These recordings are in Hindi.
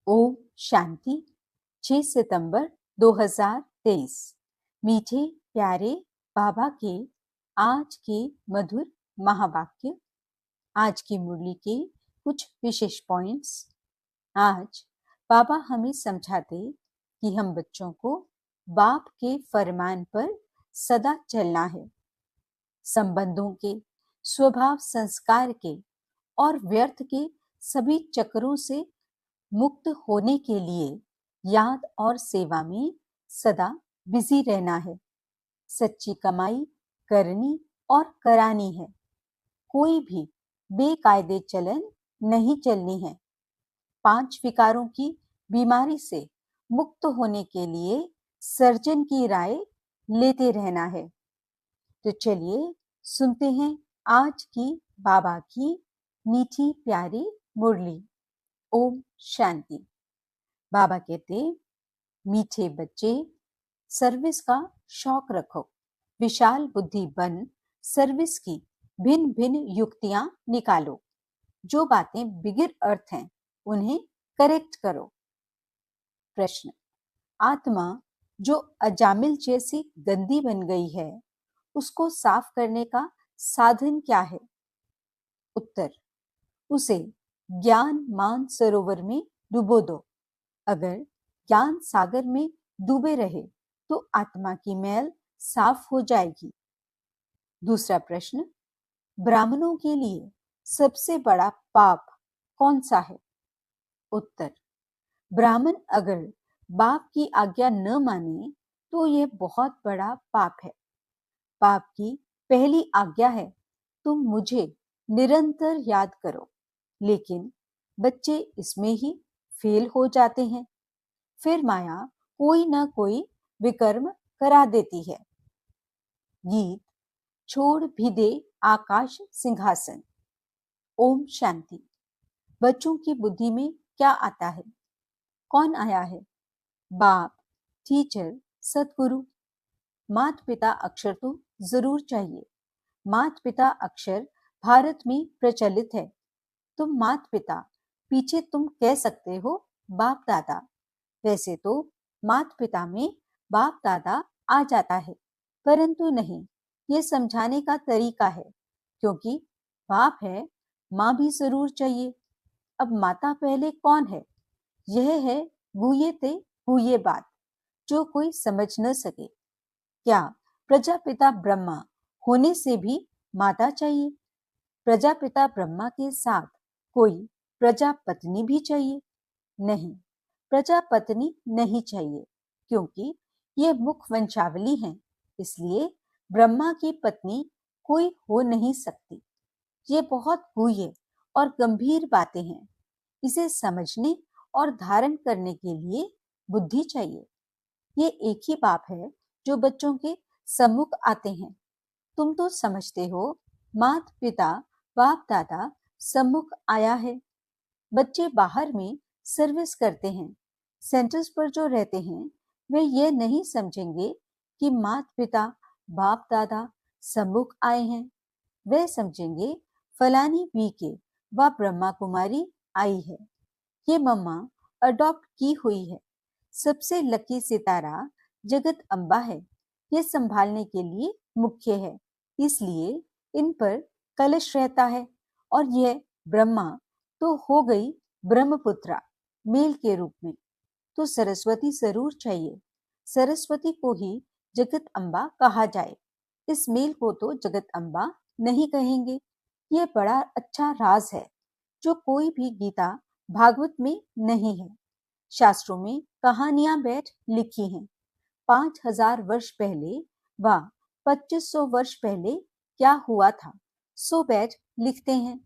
ओम शांति। 6 सितंबर 2023। मीठे प्यारे बाबा के आज के मधुर महावाक्य। आज की मुरली के कुछ विशेष पॉइंट्स। आज बाबा हमें समझाते कि हम बच्चों को बाप के फरमान पर सदा चलना है। संबंधों के, स्वभाव संस्कार के और व्यर्थ के सभी चक्रों से मुक्त होने के लिए याद और सेवा में सदा बिजी रहना है। सच्ची कमाई करनी और करानी है। कोई भी बेकायदे चलन नहीं चलनी है। 5 विकारों की बीमारी से मुक्त होने के लिए सर्जन की राय लेते रहना है। तो चलिए सुनते हैं आज की बाबा की मीठी प्यारी मुरली। ओम शांति। बाबा कहते, मीठे बच्चे, सर्विस का शौक रखो, विशाल बुद्धि बन सर्विस की भिन्न भिन्न युक्तियां निकालो। जो बातें बिगिर अर्थ हैं उन्हें करेक्ट करो। प्रश्न, आत्मा जो अजामिल जैसी गंदी बन गई है उसको साफ करने का साधन क्या है? उत्तर, उसे ज्ञान मान सरोवर में डुबो दो। अगर ज्ञान सागर में डूबे रहे तो आत्मा की मैल साफ हो जाएगी। दूसरा प्रश्न, ब्राह्मणों के लिए सबसे बड़ा पाप कौन सा है? उत्तर, ब्राह्मण अगर बाप की आज्ञा न माने तो यह बहुत बड़ा पाप है। बाप की पहली आज्ञा है, तुम मुझे निरंतर याद करो, लेकिन बच्चे इसमें ही फेल हो जाते हैं। फिर माया कोई ना कोई विकर्म करा देती है। गीत, छोड़ भी दे आकाश सिंहासन। ओम शांति। बच्चों की बुद्धि में क्या आता है? कौन आया है? बाप, टीचर, सतगुरु। माता पिता अक्षर तो जरूर चाहिए। माता पिता अक्षर भारत में प्रचलित है। तुम माता पिता, पीछे तुम कह सकते हो बाप दादा। वैसे तो माता पिता में बाप दादा आ जाता है, परंतु नहीं, ये समझाने का तरीका है। क्योंकि बाप है, माँ भी जरूर चाहिए। अब माता पहले कौन है? यह है गुये ते गुये बात, जो कोई समझ न सके। क्या प्रजापिता ब्रह्मा होने से भी माता चाहिए? प्रजापिता ब्रह्मा के साथ कोई प्रजापत्नी भी चाहिए? नहीं, प्रजापत्नी नहीं चाहिए, क्योंकि ये मुख वंशावली है। इसलिए ब्रह्मा की पत्नी कोई हो नहीं सकती। ये बहुत गुह्य और गंभीर बातें हैं। इसे समझने और धारण करने के लिए बुद्धि चाहिए। ये एक ही बाप है जो बच्चों के सम्मुख आते हैं। तुम तो समझते हो माता पिता बाप दादा सम्मुख आया है। बच्चे बाहर में सर्विस करते हैं। सेंटर्स पर जो रहते हैं वे ये नहीं समझेंगे कि माता पिता बाप दादा सम्मुख आए हैं। वे समझेंगे फलानी बी के व ब्रह्मा कुमारी आई है। ये मम्मा अडॉप्ट की हुई है। सबसे लकी सितारा जगत अम्बा है। ये संभालने के लिए मुख्य है, इसलिए इन पर कलश रहता है। और यह ब्रह्मा तो हो गई ब्रह्मपुत्रा मेल के रूप में, तो सरस्वती जरूर चाहिए। सरस्वती को ही जगत अम्बा कहा जाए। इस मेल को तो जगत अम्बा नहीं कहेंगे। यह बड़ा अच्छा राज है जो कोई भी गीता भागवत में नहीं है। शास्त्रों में कहानियां बैठ लिखी हैं। 5000 वर्ष पहले व 2500 वर्ष पहले क्या हुआ था सो बैठ लिखते हैं।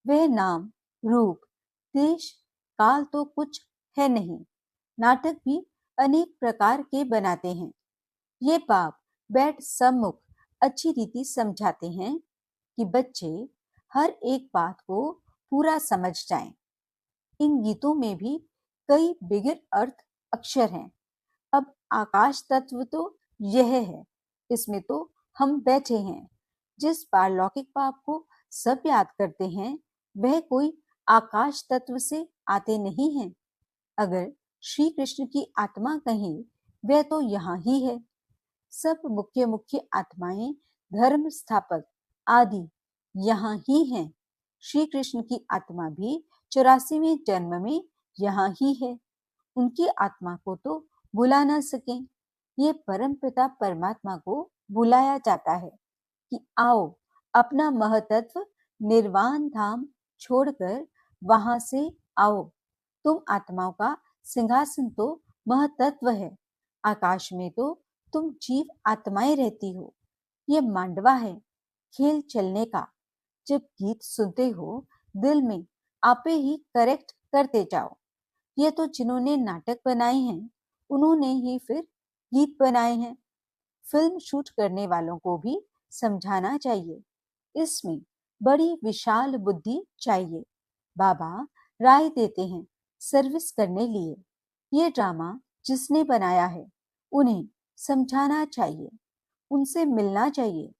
वह नाम रूप देश काल तो कुछ है नहीं। नाटक भी अनेक प्रकार के बनाते हैं। ये बाप बैठ सम्मुख अच्छी रीति समझाते हैं कि बच्चे हर एक बात को पूरा समझ जाएं। इन गीतों में भी कई बिगिर अर्थ अक्षर हैं। अब आकाश तत्व तो यह है, इसमें तो हम बैठे हैं। जिस पारलौकिक बाप को सब याद करते हैं वह कोई आकाश तत्व से आते नहीं हैं। अगर श्री कृष्ण की आत्मा कहें, वह तो यहाँ ही है। सब मुख्य मुख्य आत्माएं, धर्म स्थापक आदि यहाँ ही हैं। श्री कृष्ण की आत्मा भी 84वें जन्म में यहाँ ही है। उनकी आत्मा को तो बुला ना सकें। ये परमपिता परमात्मा को बुलाया जाता है कि आओ, अपना महतत्व निर्वाण धाम छोड़कर वहां से आओ। तुम आत्माओं का सिंहासन तो महतत्व है। आकाश में तो तुम जीव आत्माएं रहती हो। ये मांडवा है खेल चलने का। जब गीत सुनते हो, दिल में आपे ही करेक्ट करते जाओ। ये तो जिन्होंने नाटक बनाए हैं, उन्होंने ही फिर गीत बनाए हैं। फिल्म शूट करने वालों को भी समझाना चाहिए। इसमें बड़ी विशाल बुद्धि चाहिए। बाबा राय देते हैं सर्विस करने लिए। ये ड्रामा जिसने बनाया है, उन्हें समझाना चाहिए, उनसे मिलना चाहिए,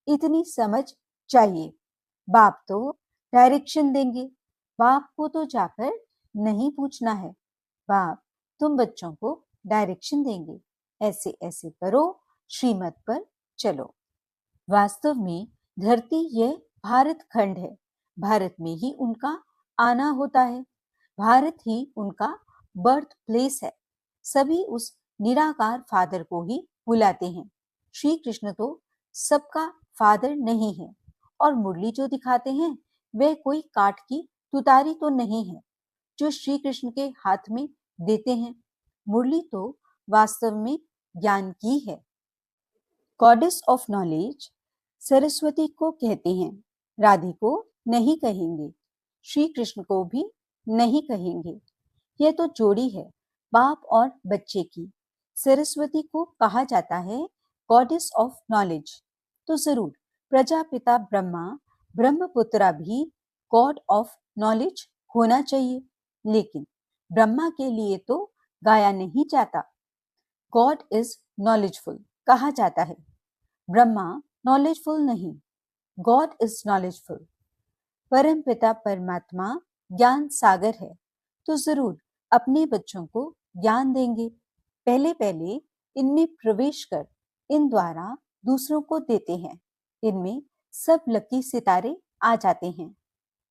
इतनी समझ चाहिए। बाप तो डायरेक्शन देंगे। बाप को तो जाकर नहीं पूछना है। बाप तुम बच्चों को डायरेक्शन देंगे, ऐसे ऐसे करो, श्रीमत पर चलो। वास्तव में धरती यह भारत खंड है। भारत में ही उनका आना होता है। भारत ही उनका बर्थ प्लेस है। सभी उस निराकार फादर को ही बुलाते हैं। श्री कृष्ण तो सबका फादर नहीं है। और मुरली जो दिखाते हैं, वह कोई काठ की तुतारी तो नहीं है जो श्री कृष्ण के हाथ में देते हैं। मुरली तो वास्तव में ज्ञान की है। गॉडेस ऑफ नॉलेज सरस्वती को कहते हैं। राधे को नहीं कहेंगे, श्री कृष्ण को भी नहीं कहेंगे। यह तो जोड़ी है बाप और बच्चे की। सरस्वती को कहा जाता है गॉडेस ऑफ नॉलेज। तो जरूर प्रजापिता ब्रह्मा, ब्रह्मपुत्रा भी गॉड ऑफ नॉलेज होना चाहिए। लेकिन ब्रह्मा के लिए तो गाया नहीं जाता। गॉड इज नॉलेजफुल कहा जाता है। ब्रह्मा नॉलेजफुल नहीं, गॉड इज नॉलेजफुल। परम पिता परमात्मा ज्ञान सागर है, तो जरूर अपने बच्चों को ज्ञान देंगे। पहले पहले इनमें प्रवेश कर इन द्वारा दूसरों को देते हैं। इनमें सब लकी सितारे आ जाते हैं।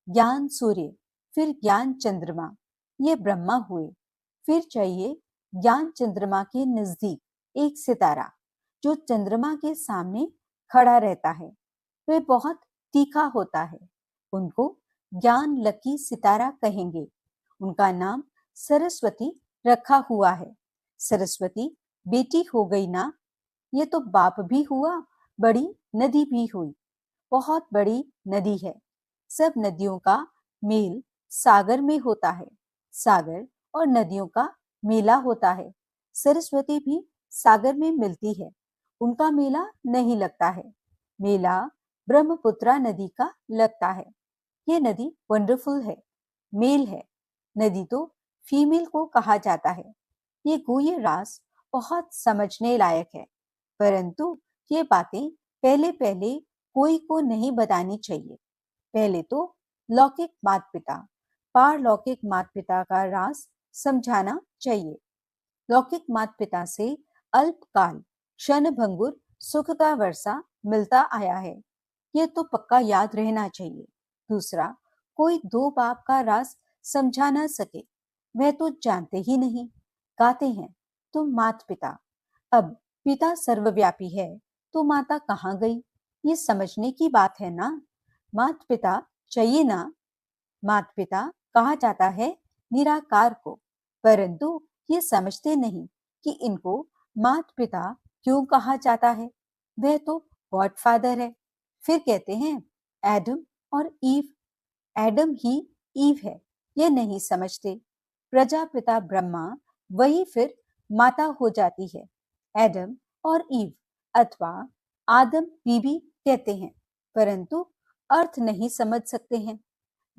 ज्ञान सूर्य, फिर ज्ञान चंद्रमा, ये ब्रह्मा हुए। फिर चाहिए ज्ञान चंद्रमा के नजदीक एक सितारा जो चंद्रमा के सामने खड़ा रहता है। वह बहुत तीखा होता है। उनको ज्ञान लकी सितारा कहेंगे। उनका नाम सरस्वती रखा हुआ है। सरस्वती बेटी हो गई ना, ये तो बाप भी हुआ, बड़ी नदी भी हुई। बहुत बड़ी नदी है। सब नदियों का मेल सागर में होता है। सागर और नदियों का मेला होता है। सरस्वती भी सागर में मिलती है। उनका मेला नहीं लगता है। मेला ब्रह्मपुत्रा नदी का लगता है। ये नदी वंडरफुल है, मेल है। नदी तो फीमेल को कहा जाता है। ये गुह्य रास बहुत समझने लायक है, परंतु ये बातें पहले पहले कोई को नहीं बतानी चाहिए। पहले तो लौकिक माता पिता, पारलौकिक माता पिता का रास समझाना चाहिए। लौकिक माता पिता से अल्पकाल क्षण भंगुर सुख का वर्षा मिलता आया है, यह तो पक्का याद रहना चाहिए। दूसरा, कोई दो बाप का रास समझा ना सके, वह तो जानते ही नहीं। गाते हैं तुम माता पिता। अब पिता सर्वव्यापी है तो माता कहाँ गई, ये समझने की बात है ना। माता पिता चाहिए ना। माता पिता कहा जाता है निराकार को, परंतु ये समझते नहीं कि इनको माता पिता क्यों कहा जाता है। वह तो गॉडफादर है। फिर कहते हैं एडम और ईव। एडम ही ईव है, यह नहीं समझते। प्रजापिता ब्रह्मा वही फिर माता हो जाती है। एडम और ईव अथवा आदम बीबी कहते हैं, परंतु अर्थ नहीं समझ सकते हैं।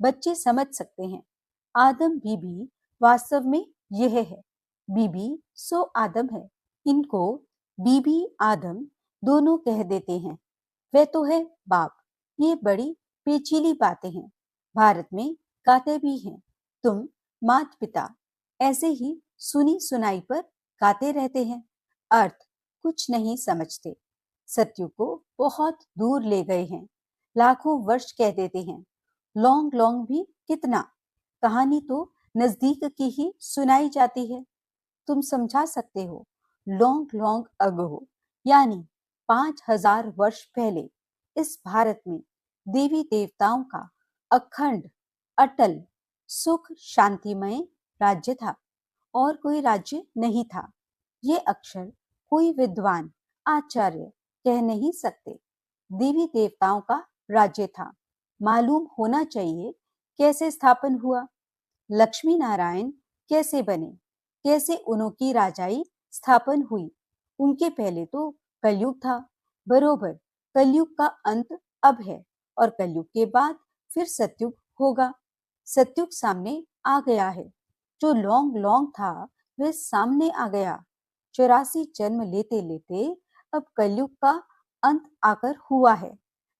बच्चे समझ सकते हैं। आदम बीबी वास्तव में यह है। बीबी सो आदम है। इनको बीबी आदम दोनों कह देते हैं। वह तो है बाप। ये बड़ी पेचीली बातें हैं। भारत में गाते भी हैं तुम मात पिता। ऐसे ही सुनी सुनाई पर गाते रहते हैं, अर्थ कुछ नहीं समझते। सत्युग को बहुत दूर ले गए हैं, लाखों वर्ष कह देते हैं। लॉन्ग लॉन्ग भी कितना, कहानी तो नजदीक की ही सुनाई जाती है। तुम समझा सकते हो, लॉन्ग लॉन्ग अगो यानी 5,000 वर्ष पहले इस भारत में देवी देवताओं का अखंड, अटल, सुख शांतिमय राज्य था, और कोई राज्य नहीं था। ये अक्षर कोई विद्वान, आचार्य कह नहीं सकते। देवी देवताओं का राज्य था। मालूम होना चाहिए कैसे स्थापन हुआ, लक्ष्मी नारायण कैसे बने, कैसे उनकी राजाई स्थापन हुई। उनके पहले तो कलयुग था, बरोबर कलयुग का अंत अब है, और कलयुग के बाद फिर सतयुग होगा। सतयुग सामने आ गया है, जो लॉन्ग लॉन्ग था वह सामने आ गया। 84 जन्म लेते लेते अब कलयुग का अंत आकर हुआ है।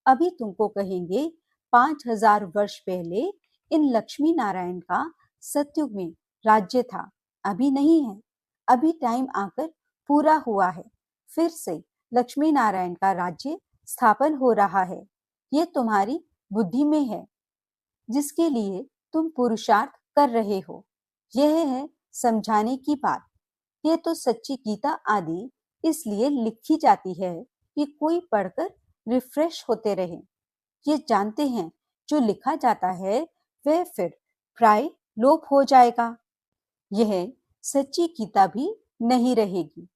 अभी तुमको कहेंगे 5,000 वर्ष पहले इन लक्ष्मी नारायण का सतयुग में राज्य था, अभी नहीं है। अभी टाइम आकर पूरा हुआ है, फिर से लक्ष्मी नारायण का राज्य स्थापन हो रहा है। ये तुम्हारी बुद्धि में है, जिसके लिए तुम पुरुषार्थ कर रहे हो। यह है समझाने की बात। ये तो सच्ची गीता आदि इसलिए लिखी जाती है कि कोई पढ़कर रिफ्रेश होते रहे। ये जानते हैं जो लिखा जाता है वह फिर प्राय लोप हो जाएगा। यह सच्ची गीता भी नहीं रहेगी।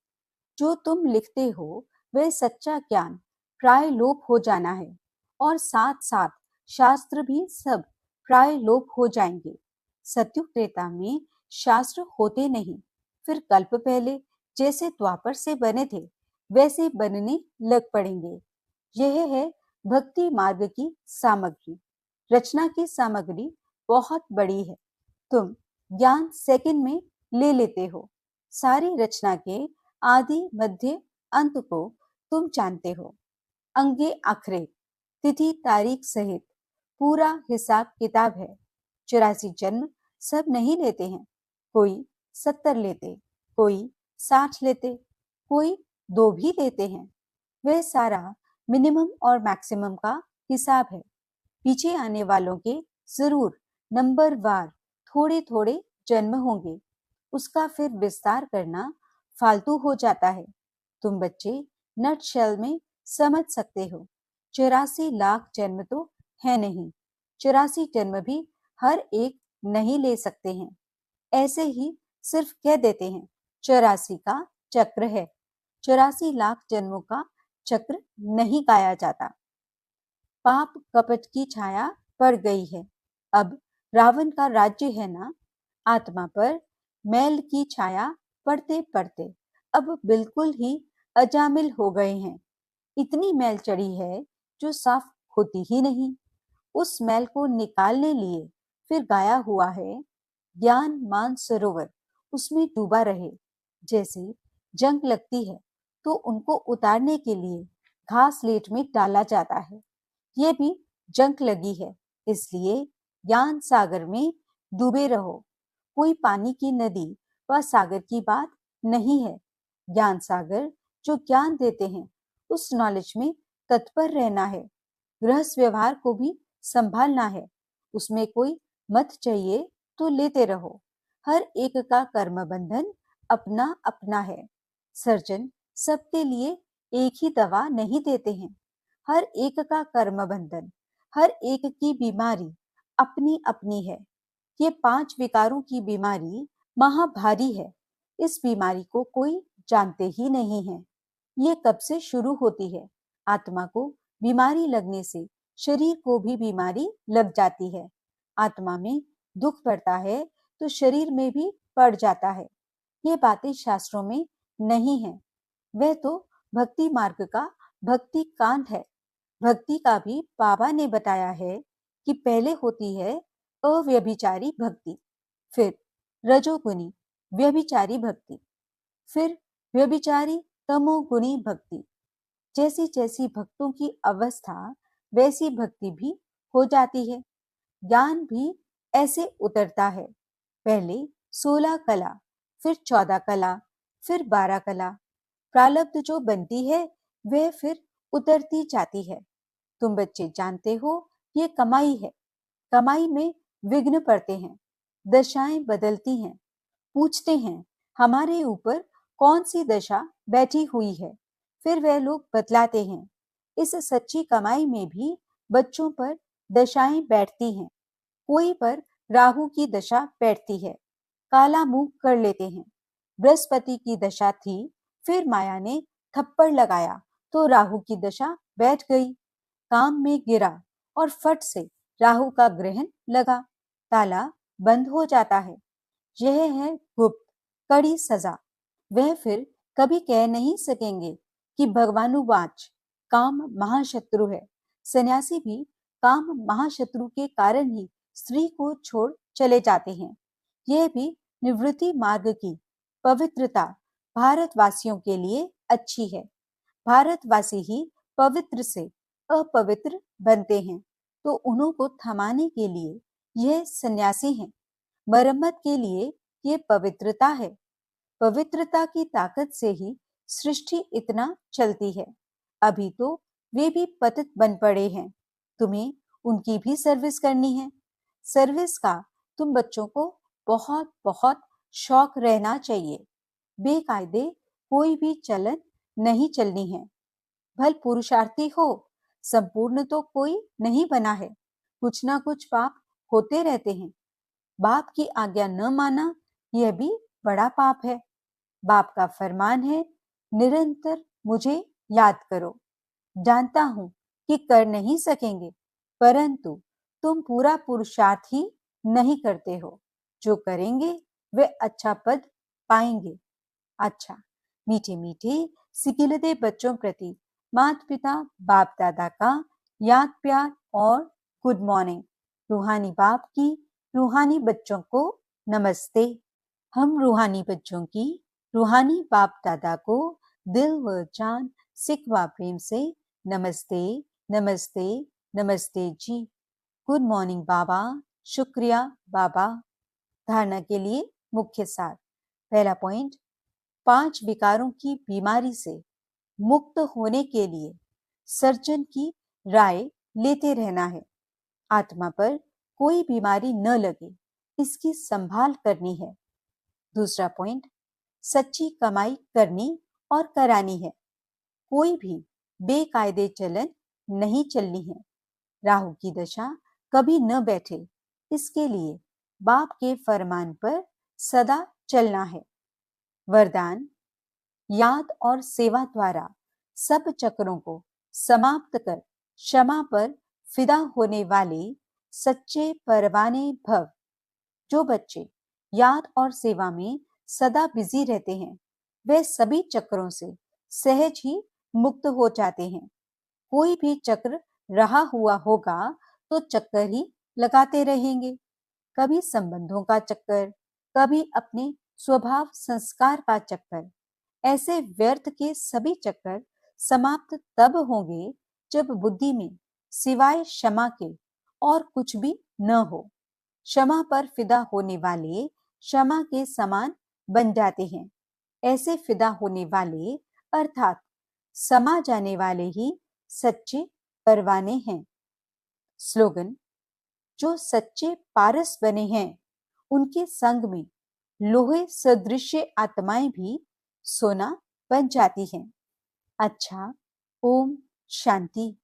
जो तुम लिखते हो वह सच्चा ज्ञान प्राय लोप हो जाना है, और साथ साथ शास्त्र भी सब प्राय लोप हो जाएंगे। सत्युग त्रेता में शास्त्र होते नहीं, फिर कल्प पहले जैसे द्वापर से बने थे वैसे बनने लग पड़ेंगे। यह है भक्ति मार्ग की सामग्री। रचना की सामग्री बहुत बड़ी है। तुम ज्ञान सेकंड में ले लेते हो। सारी रचना के आदि मध्य अंत को तुम जानते हो। अंगे अखरे, तिथि तारीख सहित पूरा हिसाब किताब है। 84 जन्म सब नहीं लेते हैं, कोई 70 लेते, कोई 60 लेते, कोई 2 भी लेते हैं। वह सारा मिनिमम और मैक्सिमम का हिसाब है। पीछे आने वालों के जरूर नंबर वार थोड़े थोड़े जन्म होंगे, उसका फिर विस्तार करना फालतू हो जाता है। तुम बच्चे नट शेल में समझ सकते हो। 84 लाख जन्म तो है नहीं, 84 जन्म भी हर एक नहीं ले सकते हैं। ऐसे ही सिर्फ कह देते हैं 84 का चक्र है। 84 लाख जन्मों का चक्र नहीं गाया जाता। पाप कपट की छाया पड़ गई है, अब रावण का राज्य है ना। आत्मा पर मैल की छाया पड़ते पड़ते अब बिल्कुल ही अजामिल हो गए हैं। इतनी मैल चढ़ी है जो साफ होती ही नहीं। उस मैल को निकालने लिए फिर गाया हुआ है, ज्ञान मान सरोवर उसमें डूबा रहे। जैसे जंग लगती है तो उनको उतारने के लिए घास लेट में डाला जाता है। ये भी जंग लगी है, इसलिए ज्ञान सागर में डूबे रहो। कोई पानी की नदी व सागर की बात नहीं है। ज्ञान सागर जो ज्ञान देते हैं उस नॉलेज में तत्पर रहना है। गृहस्थ व्यवहार को भी संभालना है, उसमें कोई मत चाहिए तो लेते रहो। हर एक का कर्म बंधन अपना अपना है। सर्जन सबके लिए एक ही दवा नहीं देते हैं। हर एक का कर्म बंधन, हर एक की बीमारी अपनी अपनी है। ये 5 विकारों की बीमारी महाभारी है। इस बीमारी को कोई जानते ही नहीं है। ये कब से शुरू होती है? आत्मा को बीमारी लगने से शरीर को भी बीमारी लग जाती है। आत्मा में दुख पड़ता है तो शरीर में भी पड़ जाता है। ये बातें शास्त्रों में नहीं है। वह तो भक्ति मार्ग का भक्ति कांड है। भक्ति का भी बाबा ने बताया है कि पहले होती है अव्यभिचारी भक्ति, फिर रजोगुनी व्यभिचारी भक्ति, फिर व्यभिचारी तमोगुणी भक्ति। जैसी जैसी भक्तों की अवस्था वैसी भक्ति भी हो जाती है। ज्ञान भी ऐसे उतरता है। पहले 16 कला, फिर 14 कला, फिर 12 कला। प्रारब्ध जो बनती है वह फिर उतरती जाती है। तुम बच्चे जानते हो ये कमाई है। कमाई में विघ्न पड़ते हैं, दशाएं बदलती हैं। पूछते हैं हमारे ऊपर कौन सी दशा बैठी हुई है, फिर वह लोग बतलाते हैं। इस सच्ची कमाई में भी बच्चों पर दशाएं बैठती हैं। कोई पर राहु की दशा बैठती है, काला मुंह कर लेते हैं। बृहस्पति की दशा थी, फिर माया ने थप्पड़ लगाया तो राहु की दशा बैठ गई। काम में गिरा और फट से राहु का ग्रहण लगा, ताला बंद हो जाता है। यह है गुप्त कड़ी सजा। वह फिर कभी कह नहीं सकेंगे कि भगवानुवाच काम महाशत्रु है। सन्यासी भी काम महाशत्रु के कारण ही स्त्री को छोड़ चले जाते हैं। यह भी निवृत्ति मार्ग की पवित्रता भारतवासियों के लिए अच्छी है। भारतवासी ही पवित्र से अपवित्र बनते हैं, तो उन्हों को थमाने के लिए यह सन्यासी हैं। मरम्मत के लिए ये पवित्रता है। पवित्रता की ताकत से ही सृष्टि इतना चलती है। अभी तो वे भी पतित बन पड़े हैं, तुम्हें उनकी भी सर्विस करनी है। सर्विस का तुम बच्चों को बहुत बहुत शौक रहना चाहिए। बेकायदे कोई भी चलन नहीं चलनी है। भल पुरुषार्थी हो, संपूर्ण तो कोई नहीं बना है। कुछ ना कुछ पाप होते रहते हैं। बाप की आज्ञा न माना यह भी बड़ा पाप है। बाप का फरमान है, निरंतर मुझे याद करो। जानता हूं कि कर नहीं सकेंगे, परंतु तुम पूरा पुरुषार्थ ही नहीं करते हो। जो करेंगे वे अच्छा पद पाएंगे। अच्छा, मीठे मीठे सिकिलते बच्चों प्रति माता पिता बाप दादा का याद प्यार और गुड मॉर्निंग। रूहानी बाप की रूहानी बच्चों को नमस्ते। हम रूहानी बच्चों की रूहानी बाप दादा को दिल व जान सिक व प्रेम से नमस्ते नमस्ते नमस्ते जी। गुड मॉर्निंग बाबा, शुक्रिया बाबा। धारणा के लिए मुख्य सार। पहला पॉइंट, 5 विकारों की बीमारी से मुक्त होने के लिए सर्जन की राय लेते रहना है। आत्मा पर कोई बीमारी न लगे, इसकी संभाल करनी है। दूसरा पॉइंट, सच्ची कमाई करनी और करानी है। कोई भी बेकायदे चलन नहीं चलनी है। राहु की दशा कभी न बैठे, इसके लिए बाप के फरमान पर सदा चलना है। वरदान, याद और सेवा द्वारा सब चक्रों को समाप्त कर क्षमा पर फिदा होने वाले सच्चे परवाने भव। जो बच्चे याद और सेवा में सदा बिजी रहते हैं, वे सभी चक्रों से सहज ही मुक्त हो जाते हैं। कोई भी चक्र रहा हुआ होगा तो चक्कर ही लगाते रहेंगे। कभी संबंधों का चक्कर, कभी अपने स्वभाव संस्कार का चक्कर। ऐसे व्यर्थ के सभी चक्कर समाप्त तब होंगे जब बुद्धि में सिवाय क्षमा के और कुछ भी न हो। क्षमा पर फिदा होने वाले क्षमा के समान बन जाते हैं। ऐसे फिदा होने वाले अर्थात समा जाने वाले ही सच्चे परवाने हैं। स्लोगन, जो सच्चे पारस बने हैं उनके संग में लोहे सदृश आत्माएं भी सोना बन जाती हैं। अच्छा, ओम शांति।